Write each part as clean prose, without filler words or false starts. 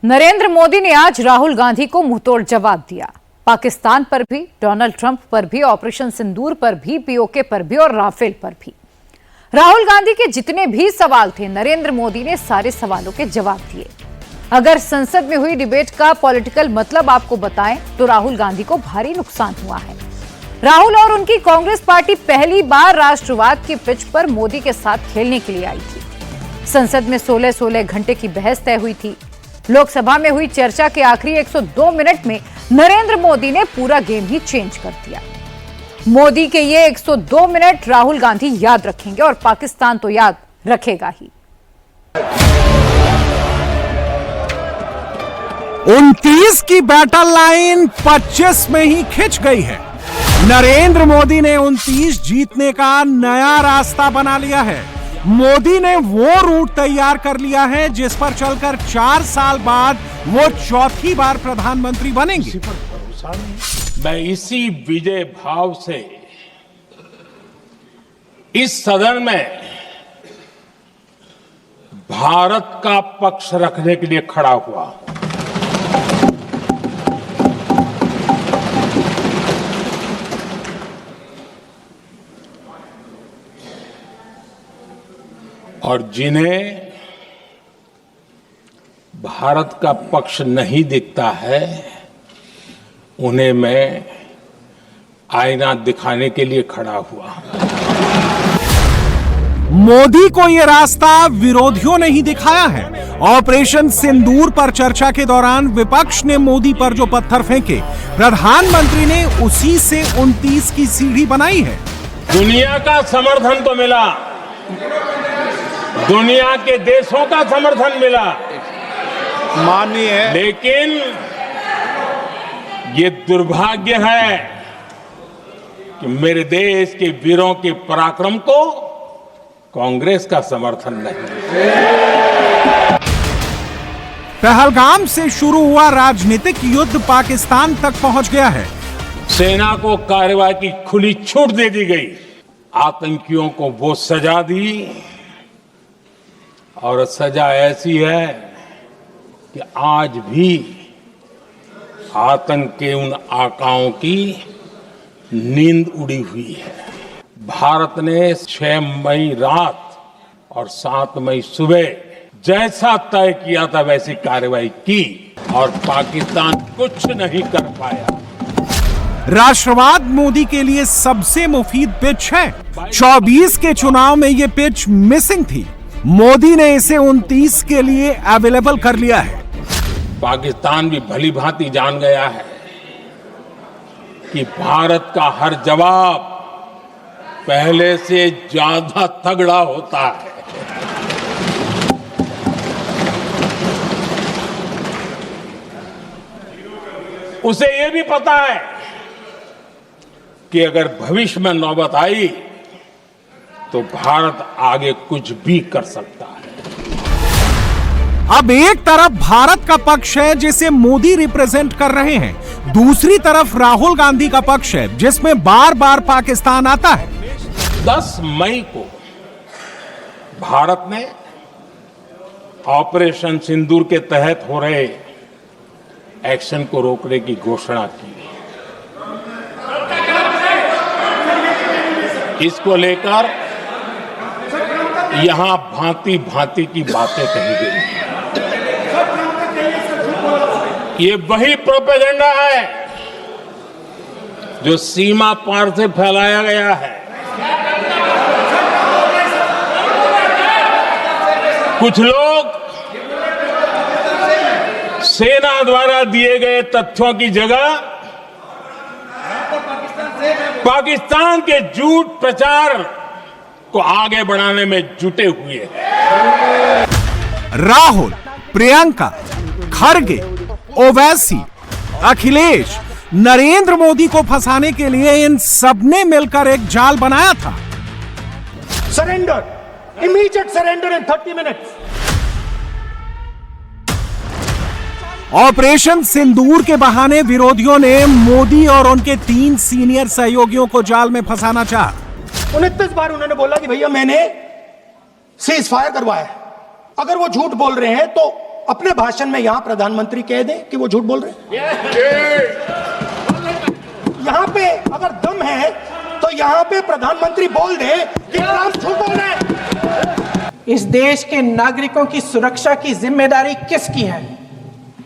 नरेंद्र मोदी ने आज राहुल गांधी को मुंहतोड़ जवाब दिया। पाकिस्तान पर भी, डोनाल्ड ट्रंप पर भी, ऑपरेशन सिंदूर पर भी, पीओके पर भी और राफेल पर भी। राहुल गांधी के जितने भी सवाल थे, नरेंद्र मोदी ने सारे सवालों के जवाब दिए। अगर संसद में हुई डिबेट का पॉलिटिकल मतलब आपको बताएं तो राहुल गांधी को भारी नुकसान हुआ है। राहुल और उनकी कांग्रेस पार्टी पहली बार राष्ट्रवाद की पिच पर मोदी के साथ खेलने के लिए आई थी। संसद में 16 घंटे की बहस तय हुई थी। लोकसभा में हुई चर्चा के आखिरी 102 मिनट में नरेंद्र मोदी ने पूरा गेम ही चेंज कर दिया। मोदी के ये 102 मिनट राहुल गांधी याद रखेंगे और पाकिस्तान तो याद रखेगा ही। 29 की बैटल लाइन 25 में ही खिंच गई है। नरेंद्र मोदी ने 29 जीतने का नया रास्ता बना लिया है। मोदी ने वो रूट तैयार कर लिया है जिस पर चलकर 4 साल बाद वो चौथी बार प्रधानमंत्री बनेंगे। मैं इसी विजय भाव से इस सदन में भारत का पक्ष रखने के लिए खड़ा हुआ। और जिन्हें भारत का पक्ष नहीं दिखता है, उन्हें मैं आईना दिखाने के लिए खड़ा हुआ। मोदी को यह रास्ता विरोधियों ने ही दिखाया है। ऑपरेशन सिंदूर पर चर्चा के दौरान विपक्ष ने मोदी पर जो पत्थर फेंके, प्रधानमंत्री ने उसी से 29 की सीढ़ी बनाई है। दुनिया का समर्थन तो मिला, दुनिया के देशों का समर्थन मिला, माननीय है, लेकिन ये दुर्भाग्य है कि मेरे देश के वीरों के पराक्रम को कांग्रेस का समर्थन नहीं। पहलगाम से शुरू हुआ राजनीतिक युद्ध पाकिस्तान तक पहुंच गया है। सेना को कार्रवाई की खुली छूट दे दी गई। आतंकियों को वो सजा दी और सजा ऐसी है कि आज भी आतंक के उन आकाओं की नींद उड़ी हुई है। भारत ने 6 मई रात और 7 मई सुबह जैसा तय किया था वैसी कार्रवाई की और पाकिस्तान कुछ नहीं कर पाया। राष्ट्रवाद मोदी के लिए सबसे मुफीद पिच है। 24 के चुनाव में ये पिच मिसिंग थी। मोदी ने इसे 29 के लिए अवेलेबल कर लिया है। पाकिस्तान भी भली भांति जान गया है कि भारत का हर जवाब पहले से ज्यादा तगड़ा होता है। उसे यह भी पता है कि अगर भविष्य में नौबत आई तो भारत आगे कुछ भी कर सकता है। अब एक तरफ भारत का पक्ष है जिसे मोदी रिप्रेजेंट कर रहे हैं, दूसरी तरफ राहुल गांधी का पक्ष है जिसमें बार बार पाकिस्तान आता है। 10 मई को भारत ने ऑपरेशन सिंदूर के तहत हो रहे एक्शन को रोकने की घोषणा की। इसको लेकर यहां भांति भांति की बातें कही गई। ये वही प्रोपेगेंडा है जो सीमा पार से फैलाया गया है। कुछ लोग सेना द्वारा दिए गए तथ्यों की जगह पाकिस्तान के झूठ प्रचार को आगे बढ़ाने में जुटे हुए हैं। राहुल, प्रियंका, खड़गे, ओवैसी, अखिलेश, नरेंद्र मोदी को फंसाने के लिए इन सबने मिलकर एक जाल बनाया था। Surrender, immediate surrender in 30 minutes. Operation Sindoor के बहाने विरोधियों ने मोदी और उनके 3 सीनियर सहयोगियों को जाल में फंसाना चाहा। 29 बार उन्होंने बोला कि भैया मैंने सीज फायर करवाया। अगर वो झूठ बोल रहे हैं तो अपने भाषण में यहां प्रधानमंत्री कह दें कि वो झूठ बोल रहे हैं। यहां पे अगर दम है तो यहां पे प्रधानमंत्री बोल दे कि ट्रंप झूठ बोल रहे हैं। इस देश के नागरिकों की सुरक्षा की जिम्मेदारी किसकी है?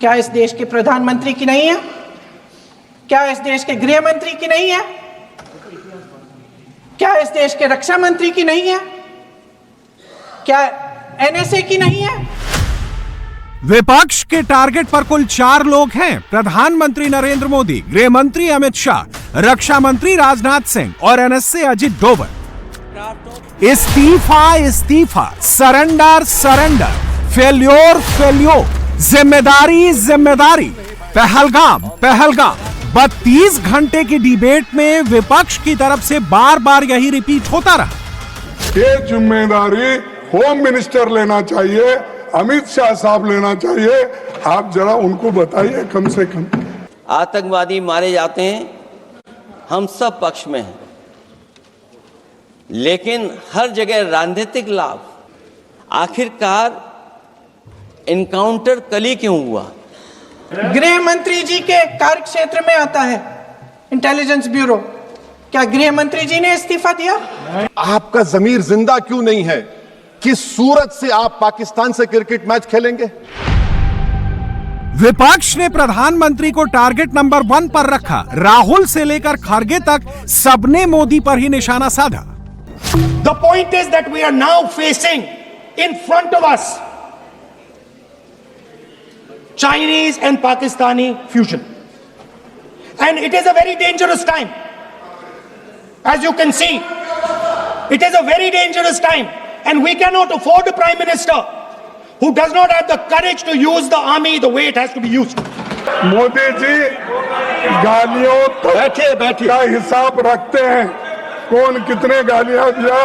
क्या इस देश के प्रधानमंत्री की नहीं है? क्या इस देश के गृह मंत्री की नहीं है? क्या इस देश के रक्षा मंत्री की नहीं है? क्या एनएसए की नहीं है? विपक्ष के टारगेट पर कुल 4 लोग हैं। प्रधानमंत्री नरेंद्र मोदी, गृह मंत्री अमित शाह, रक्षा मंत्री राजनाथ सिंह और एनएसए अजित डोभाल। इस्तीफा इस्तीफा, सरेंडर सरेंडर, फेल्योर फेल्योर, जिम्मेदारी जिम्मेदारी, पहलगाम पहलगाम। 32 घंटे की डिबेट में विपक्ष की तरफ से बार बार यही रिपीट होता रहा। ये जिम्मेदारी होम मिनिस्टर लेना चाहिए, अमित शाह साहब लेना चाहिए। आप जरा उनको बताइए कम से कम। आतंकवादी मारे जाते हैं, हम सब पक्ष में हैं, लेकिन हर जगह राजनीतिक लाभ। आखिरकार इनकाउंटर कल ही क्यों हुआ? गृह मंत्री जी के कार्य क्षेत्र में आता है इंटेलिजेंस ब्यूरो। क्या गृह मंत्री जी ने इस्तीफा दिया? आपका जमीर जिंदा क्यों नहीं है? किस सूरत से आप पाकिस्तान से क्रिकेट मैच खेलेंगे? विपक्ष ने प्रधानमंत्री को टारगेट नंबर 1 पर रखा। राहुल से लेकर खड़गे तक सबने मोदी पर ही निशाना साधा। The point is that we are now facing in front of us Chinese and Pakistani fusion. And it is a very dangerous time. As you can see, it is a very dangerous time. And we cannot afford a prime minister who does not have the courage to use the army the way it has to be used. Modi ji गालियों का हिसाब रखते हैं। कौन कितने गालियां दिया,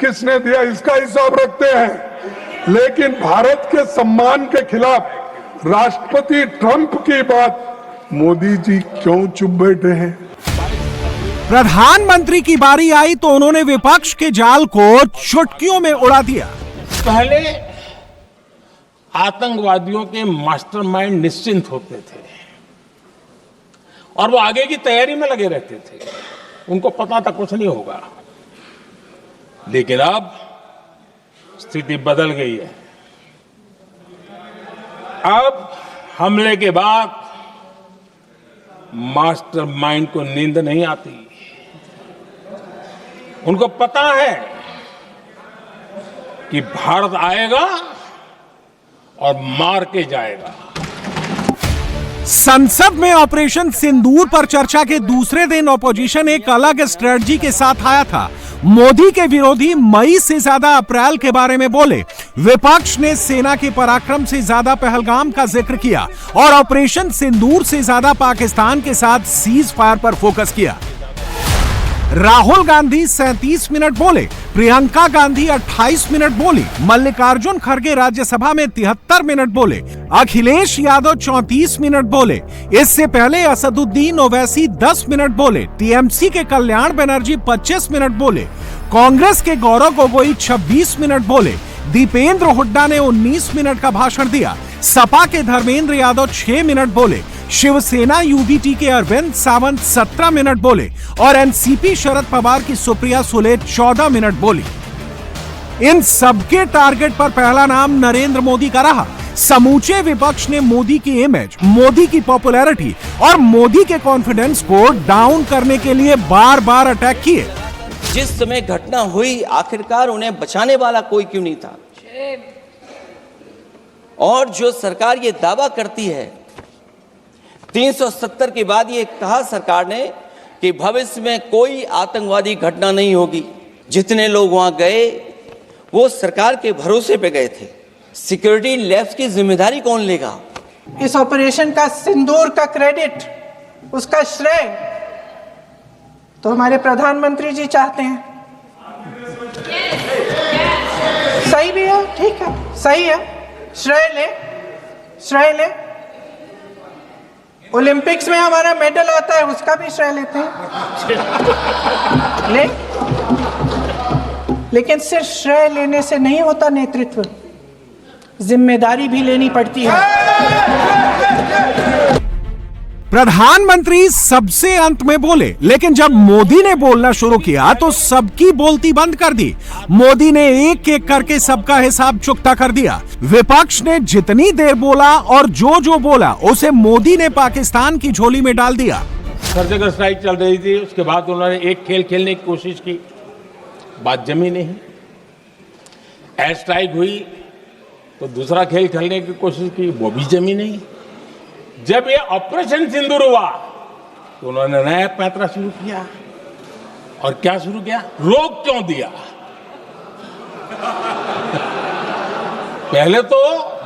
किसने दिया, इसका हिसाब रखते हैं। लेकिन भारत के सम्मान के खिलाफ राष्ट्रपति ट्रंप की बात मोदी जी क्यों चुप बैठे हैं? प्रधानमंत्री की बारी आई तो उन्होंने विपक्ष के जाल को चुटकियों में उड़ा दिया। पहले आतंकवादियों के मास्टरमाइंड निश्चिंत होते थे और वो आगे की तैयारी में लगे रहते थे। उनको पता था कुछ नहीं होगा। लेकिन अब स्थिति बदल गई है। अब हमले के बाद मास्टरमाइंड को नींद नहीं आती। उनको पता है कि भारत आएगा और मार के जाएगा। संसद में ऑपरेशन सिंदूर पर चर्चा के दूसरे दिन ऑपोजिशन एक अलग स्ट्रेटजी के साथ आया था। मोदी के विरोधी मई से ज्यादा अप्रैल के बारे में बोले। विपक्ष ने सेना के पराक्रम से ज्यादा पहलगाम का जिक्र किया और ऑपरेशन सिंदूर से ज्यादा पाकिस्तान के साथ सीज फायर पर फोकस किया। राहुल गांधी 37 मिनट बोले, प्रियंका गांधी 28 मिनट बोली, मल्लिकार्जुन खड़गे राज्यसभा में 73 मिनट बोले, अखिलेश यादव 34 मिनट बोले। इससे पहले असदुद्दीन ओवैसी 10 मिनट बोले, टीएमसी के कल्याण बनर्जी 25 मिनट बोले, कांग्रेस के गौरव गोगोई 26 मिनट बोले, दीपेंद्र हुड्डा ने 19 मिनट का भाषण दिया, सपा के धर्मेंद्र यादव 6 मिनट बोले, शिवसेना यूडीटी के अरविंद सावंत 17 मिनट बोले और एनसीपी शरद पवार की सुप्रिया सुले 14 मिनट बोली। इन सबके टारगेट पर पहला नाम नरेंद्र मोदी का रहा। समूचे विपक्ष ने मोदी की इमेज, मोदी की पॉपुलैरिटी और मोदी के कॉन्फिडेंस को डाउन करने के लिए बार बार अटैक किए। जिस समय घटना हुई, आखिरकार उन्हें बचाने वाला कोई क्यों नहीं था? और जो सरकार ये दावा करती है 370 के बाद, ये कहा सरकार ने कि भविष्य में कोई आतंकवादी घटना नहीं होगी। जितने लोग वहां गए वो सरकार के भरोसे पे गए थे। सिक्योरिटी लैब्स की जिम्मेदारी कौन लेगा? इस ऑपरेशन का सिंदूर का क्रेडिट, उसका श्रेय तो हमारे प्रधानमंत्री जी चाहते हैं। सही भी है, ठीक है, सही है, श्रेय ले। ओलंपिक्स में हमारा मेडल आता है, उसका भी श्रेय लेते हैं। लेकिन सिर्फ श्रेय लेने से नहीं होता नेतृत्व। जिम्मेदारी भी लेनी पड़ती है। प्रधानमंत्री सबसे अंत में बोले, लेकिन जब मोदी ने बोलना शुरू किया तो सबकी बोलती बंद कर दी। मोदी ने एक एक करके सबका हिसाब चुकता कर दिया। विपक्ष ने जितनी देर बोला और जो बोला उसे मोदी ने पाकिस्तान की झोली में डाल दिया। सर्जिकल स्ट्राइक चल रही थी, उसके बाद उन्होंने एक खेल खेलने की कोशिश की, बात जमी नहीं। एयर स्ट्राइक हुई तो दूसरा खेल खेलने की कोशिश की, वो भी जमी नहीं। जब ये ऑपरेशन सिंदूर हुआ तो उन्होंने नया पैंतरा शुरू किया। और क्या शुरू किया? रोक क्यों दिया? पहले तो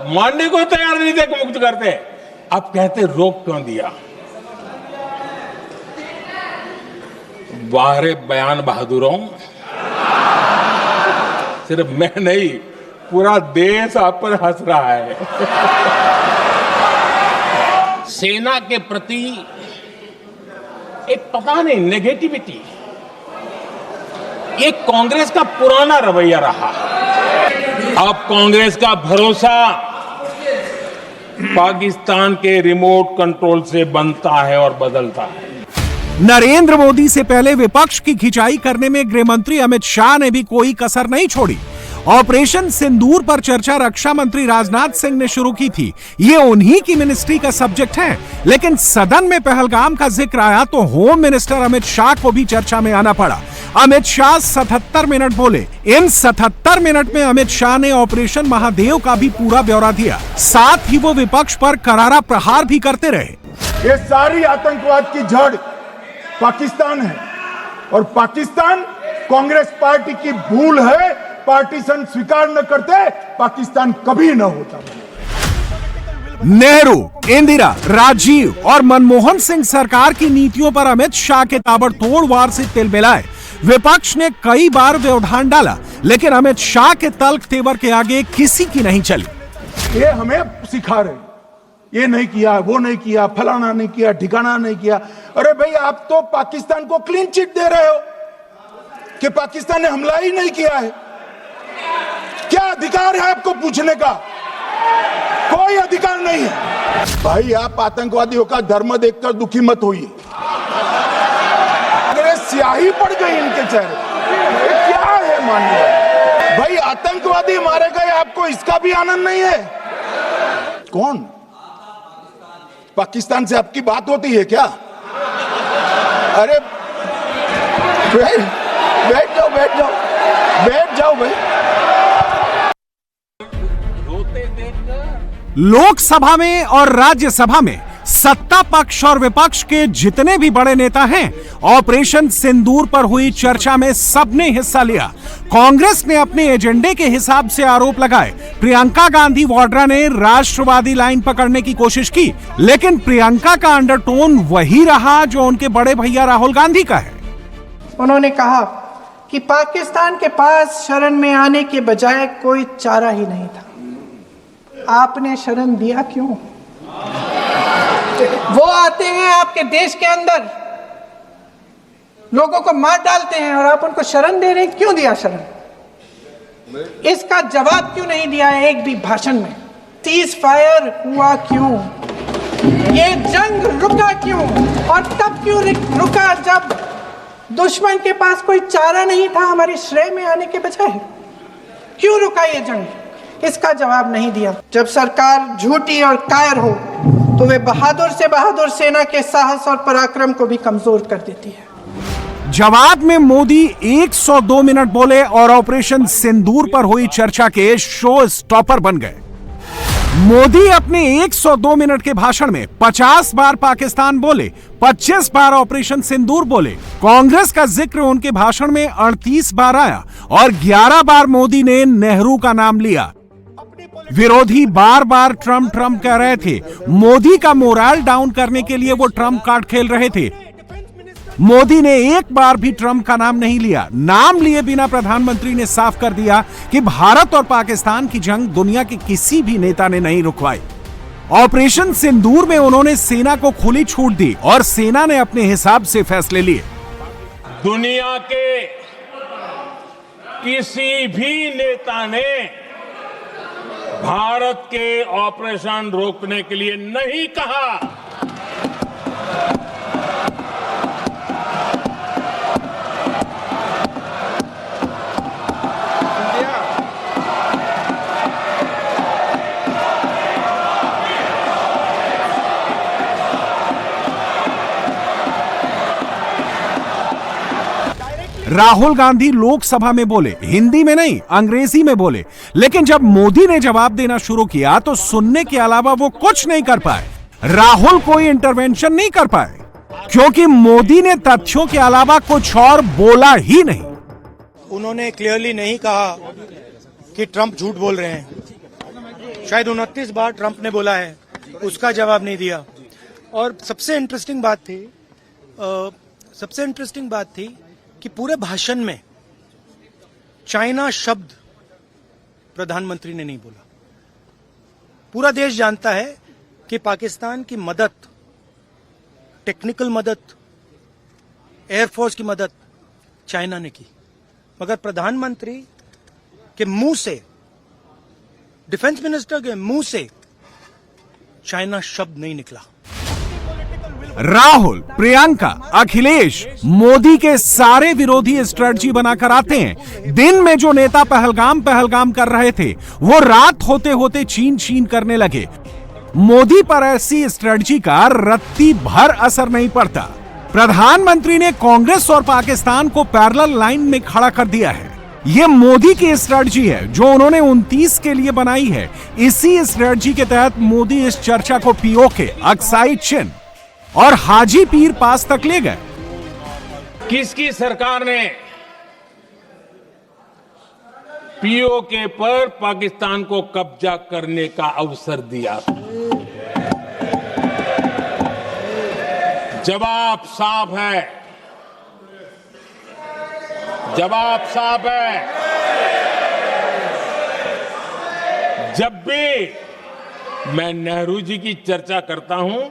मानने को तैयार नहीं थे कि मुक्त करते, अब कहते रोक क्यों दिया? वाह रे बयान बहादुरों, सिर्फ मैं नहीं, पूरा देश आप पर हंस रहा है। सेना के प्रति एक पता नहीं नेगेटिविटी, ये कांग्रेस का पुराना रवैया रहा। अब कांग्रेस का भरोसा पाकिस्तान के रिमोट कंट्रोल से बनता है और बदलता है। नरेंद्र मोदी से पहले विपक्ष की खिंचाई करने में गृह मंत्री अमित शाह ने भी कोई कसर नहीं छोड़ी। ऑपरेशन सिंदूर पर चर्चा रक्षा मंत्री राजनाथ सिंह ने शुरू की थी। ये उन्हीं की मिनिस्ट्री का सब्जेक्ट है, लेकिन सदन में पहलगाम का जिक्र आया तो होम मिनिस्टर अमित शाह को भी चर्चा में आना पड़ा। अमित शाह 77 मिनट बोले। इन 77 मिनट में अमित शाह ने ऑपरेशन महादेव का भी पूरा ब्यौरा दिया। साथ ही वो विपक्ष पर करारा प्रहार भी करते रहे। ये सारी आतंकवाद की जड़ पाकिस्तान है और पाकिस्तान कांग्रेस पार्टी की भूल है। पार्टीशन स्वीकार न करते पाकिस्तान कभी न होता। नेहरू, इंदिरा, राजीव और मनमोहन सिंह सरकार की नीतियों पर अमित शाह के ताबड़तोड़ वार से तिल मिलाए। विपक्ष ने कई बार व्यवधान डाला, लेकिन अमित शाह के तल्ख तेवर के आगे किसी की नहीं चली। ये हमें सिखा रहे, ये नहीं किया, वो नहीं किया, फलाना नहीं किया, ठिकाना नहीं किया। अरे भाई, आप तो पाकिस्तान को क्लीन चिट दे रहे हो कि पाकिस्तान ने हमला ही नहीं किया है। क्या अधिकार है आपको पूछने का? कोई अधिकार नहीं है। भाई, आप आतंकवादियों का धर्म देखकर दुखी मत होइए। अगर स्याही पड़ गई इनके चेहरे, ये क्या है माननीय भाई? आतंकवादी मारे गए, आपको इसका भी आनंद नहीं है? कौन? पाकिस्तान से आपकी बात होती है क्या? अरे बैठ जाओ, बैठ जाओ, बैठ जाओ भाई। लोकसभा में और राज्यसभा में सत्ता पक्ष और विपक्ष के जितने भी बड़े नेता हैं, ऑपरेशन सिंदूर पर हुई चर्चा में सबने हिस्सा लिया। कांग्रेस ने अपने एजेंडे के हिसाब से आरोप लगाए। प्रियंका गांधी वाड्रा ने राष्ट्रवादी लाइन पकड़ने की कोशिश की, लेकिन प्रियंका का अंडरटोन वही रहा जो उनके बड़े भैया राहुल गांधी का है। उन्होंने कहा कि पाकिस्तान के पास शरण में आने के बजाय कोई चारा ही नहीं था। आपने शरण दिया क्यों? वो आते हैं आपके देश के अंदर, लोगों को मार डालते हैं और आप उनको शरण दे रहे हैं। क्यों दिया शरण? इसका जवाब क्यों नहीं दिया एक भी भाषण में? सीज फायर हुआ क्यों? ये जंग रुका क्यों? और तब क्यों रुका जब दुश्मन के पास कोई चारा नहीं था हमारे श्रेय में आने के बजाय? क्यों रुका ये जंग? इसका जवाब नहीं दिया। जब सरकार झूठी और कायर हो तो वे बहादुर से बहादुर सेना के साहस और पराक्रम को भी कमजोर कर देती है। जवाब में मोदी 102 मिनट बोले और ऑपरेशन सिंदूर पर हुई चर्चा के शो स्टॉपर बन गए। मोदी अपने 102 मिनट के भाषण में 50 बार पाकिस्तान बोले, 25 बार ऑपरेशन सिंदूर बोले। कांग्रेस का जिक्र उनके भाषण में 38 बार आया और 11 बार मोदी ने नेहरू का नाम लिया। विरोधी बार बार ट्रम्प ट्रम्प कह रहे थे। मोदी का मोरल डाउन करने के लिए वो ट्रम्प कार्ड खेल रहे थे। मोदी ने एक बार भी ट्रम्प का नाम नहीं लिया। नाम लिए बिना प्रधानमंत्री ने साफ कर दिया कि भारत और पाकिस्तान की जंग दुनिया के किसी भी नेता ने नहीं रुकवाई। ऑपरेशन सिंदूर में उन्होंने सेना को खुली छूट दी और सेना ने अपने हिसाब से फैसले लिए। दुनिया के किसी भी नेता ने भारत के ऑपरेशन रोकने के लिए नहीं कहा। राहुल गांधी लोकसभा में बोले, हिंदी में नहीं अंग्रेजी में बोले, लेकिन जब मोदी ने जवाब देना शुरू किया तो सुनने के अलावा वो कुछ नहीं कर पाए। राहुल कोई इंटरवेंशन नहीं कर पाए क्योंकि मोदी ने तथ्यों के अलावा कुछ और बोला ही नहीं। उन्होंने क्लियरली नहीं कहा कि ट्रंप झूठ बोल रहे हैं। शायद 29 बार ट्रंप ने बोला है, उसका जवाब नहीं दिया। और सबसे इंटरेस्टिंग बात थी कि पूरे भाषण में चाइना शब्द प्रधानमंत्री ने नहीं बोला। पूरा देश जानता है कि पाकिस्तान की मदद, टेक्निकल मदद, एयरफोर्स की मदद चाइना ने की, मगर प्रधानमंत्री के मुंह से, डिफेंस मिनिस्टर के मुंह से चाइना शब्द नहीं निकला। राहुल, प्रियंका, अखिलेश मोदी के सारे विरोधी स्ट्रेटजी बनाकर आते हैं। दिन में जो नेता पहलगाम कर रहे थे वो रात होते होते चीन करने लगे। मोदी पर ऐसी स्ट्रेटजी का रत्ती भर असर नहीं पड़ता। प्रधानमंत्री ने कांग्रेस और पाकिस्तान को पैरेलल लाइन में खड़ा कर दिया है। ये मोदी की स्ट्रेटजी है जो उन्होंने 29 के लिए बनाई है। इसी स्ट्रेटजी के तहत मोदी इस चर्चा को पीओके, अक्साई चिन और हाजी पीर पास तक ले गए। किसकी सरकार ने पीओके पर पाकिस्तान को कब्जा करने का अवसर दिया? जवाब साफ है, जवाब साफ है। जब भी मैं नेहरू जी की चर्चा करता हूं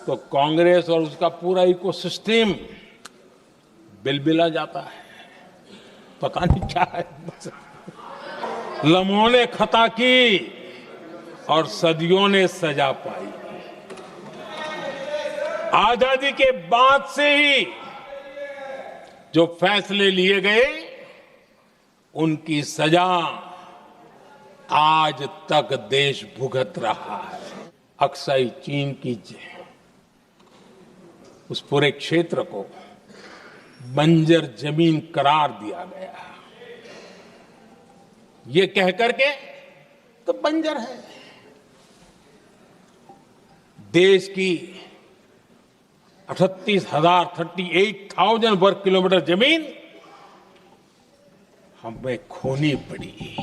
तो कांग्रेस और उसका पूरा इकोसिस्टम बिलबिला जाता है। पता नहीं क्या है, लम्हों ने खता की और सदियों ने सजा पाई। आजादी के बाद से ही जो फैसले लिए गए उनकी सजा आज तक देश भुगत रहा है। अक्साई चीन की उस पूरे क्षेत्र को बंजर जमीन करार दिया गया। ये कह करके तो बंजर है। देश की 38,000 वर्ग किलोमीटर जमीन हमें खोनी पड़ी।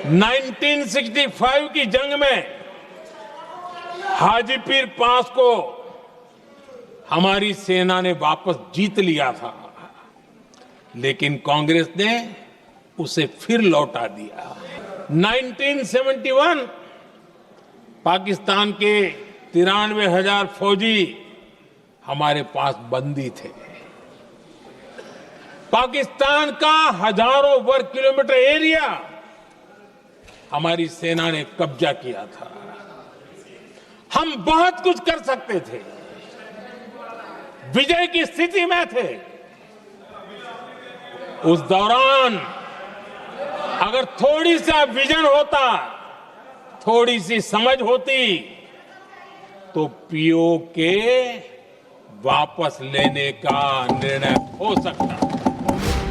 1965 की जंग में हाजी पीर पास को हमारी सेना ने वापस जीत लिया था, लेकिन कांग्रेस ने उसे फिर लौटा दिया। 1971 पाकिस्तान के 93,000 फौजी हमारे पास बंदी थे। पाकिस्तान का हजारों वर्ग किलोमीटर एरिया हमारी सेना ने कब्जा किया था। हम बहुत कुछ कर सकते थे, विजय की स्थिति में थे। उस दौरान अगर थोड़ी सा विजन होता, थोड़ी सी समझ होती तो पीओके वापस लेने का निर्णय हो सकता।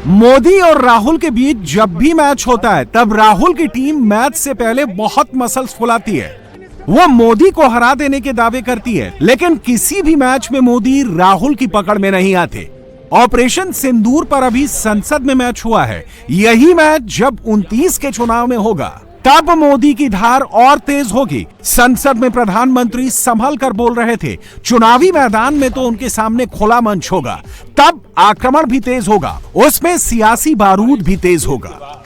मोदी और राहुल के बीच जब भी मैच होता है तब राहुल की टीम मैच से पहले बहुत मसल्स फुलाती है। वो मोदी को हरा देने के दावे करती है, लेकिन किसी भी मैच में मोदी राहुल की पकड़ में नहीं आते। ऑपरेशन सिंदूर पर अभी संसद में मैच हुआ है। यही मैच जब 29 के चुनाव में होगा तब मोदी की धार और तेज होगी। संसद में प्रधानमंत्री संभल कर बोल रहे थे, चुनावी मैदान में तो उनके सामने खुला मंच होगा, तब आक्रमण भी तेज होगा, उसमें सियासी बारूद भी तेज होगा।